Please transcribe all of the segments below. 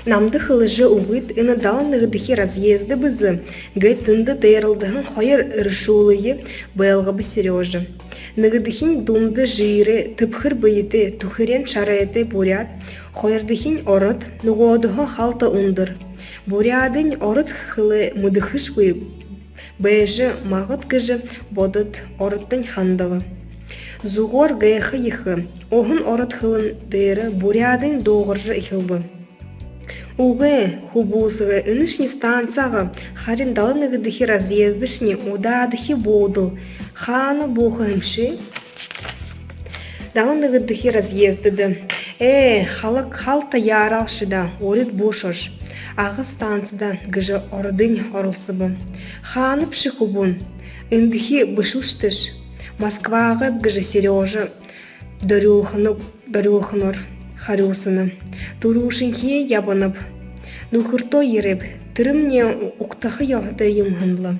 Намды хылыжы угыт ына дал нығдыхи разъезды бызы. Гай тынды тайрылдығын хойыр ыршулые байлғы бы Сережа. Нығдыхин думды жиры, тыпхыр быйты, тухырен шарайты бурят, хойырдыхин орыт, нуғодығы халта ундыр. Бурядын орыт хылы мыдыхыш бый, бэжі мағыт кыжы бодыт орыттын хандығы. Зугор гайхы йхы, оғын орыт хылын дыры бурядын доғыржы ихылбы. Угэ хубусыгы ынышни станцага харин далыныгыдыхи разъездышни удадыхи боду. Ханы бухымши далыныгыдыхи разъездыды. Халык халта яралшыда, орит бушош. Ағы станцыда гыжы ордынь орылсыбы. Ханы пши хубун, ындыхи бышылштыш. Москвага гыжы Сережа дөрюхынор. Харюсыны. Турушинхи ябынып. Нухырто ереп. Тырымне уктахы яғды юмхынлы.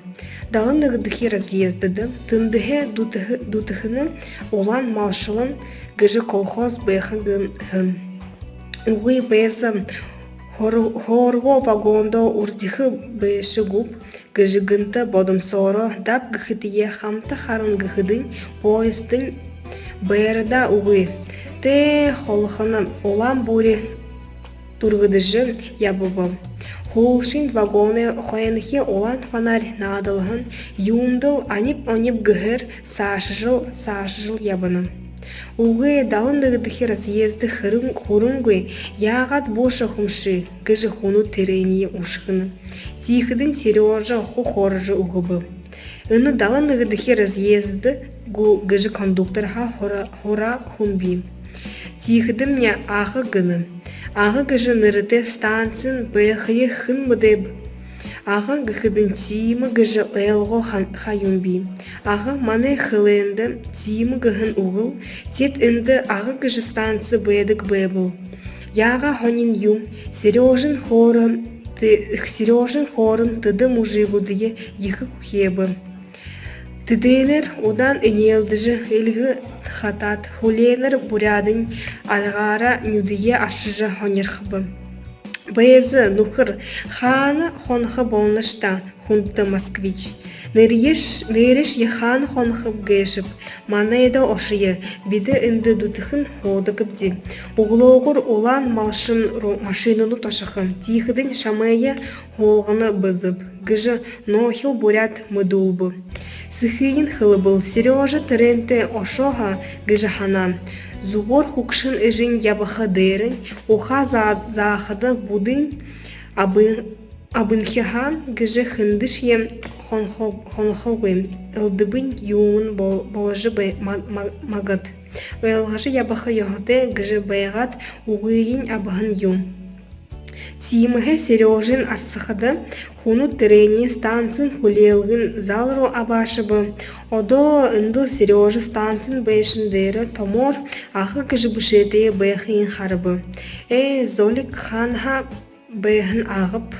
Далыныгдыхи разъездыды. Тындыхе дутыхыны олан малшылын гыжы колхоз бэхын хын. Угы бэсі хорго вагондо урдихы бэші губ. Гыжы гынты бодым соро дап гыхытые хамта харын гыхыдын поездын бэрда угы. Те холханы олан бури тургыдыжы ябыбы. Холшин вагоны хоянхи олан фонарь надылғын юндыл анip гыхыр сашыжыл ябыны. Уғы далындығыдыхи разъезді хурынгы яғат боша хумши гыжы хуну терение ушхыны. Тихыдын Сережа хоржы уғыбы. Ыны далындығыдыхи разъезді гыжы кондукторға хора хумби. Тихыдым мне ағы гыны. Ағы гыжы нырыты станцин бэхые хын мыдэб. Ағы гыхыдын тимы гыжы элго хаюмби. Ағы маны хылынды тимы гыхын уғыл. Тет инды ағы гыжы станцы бэдік бэбыл. Яға хонин юм. Сережин хорын тыды мужи будые ехы кухебы. Тыдейлер одан энелдыжы элгі хатат, хуленер бурядын алғара нүдие ашыжы хонерхыбы. Бэзі нухыр ханы хонхы болнышта хунты москвич. Нереш ехан хонхып гэшіп, манайда ошые, биді инді дутыхын ходы кіпді. Углоғыр олан машинылы тошықын, тихыдын шамайя холғыны бызып, гыжы нохил бурят мыдулбы. Сыхыйын хылыбыл, Сережа тіренті ошоға гыжы хана. Зугор хукшын ыжын ябыхы дырын, оха захыды будын абынхихан гыжы хындыш ем хонхогым, ылдыбын юын болжы магыт. Вэлгажы ябыхы йоғыты гыжы байгат уғыйын абыхын юм. Тимыхе Сережин арсыхыды, хуну трени станцин хулелгин залру абашыбы. Одо ынды Сережа станцин бэшіндері томор ахы кыжы бышетее бэхин харыбы. Золик ханха бэхин ағып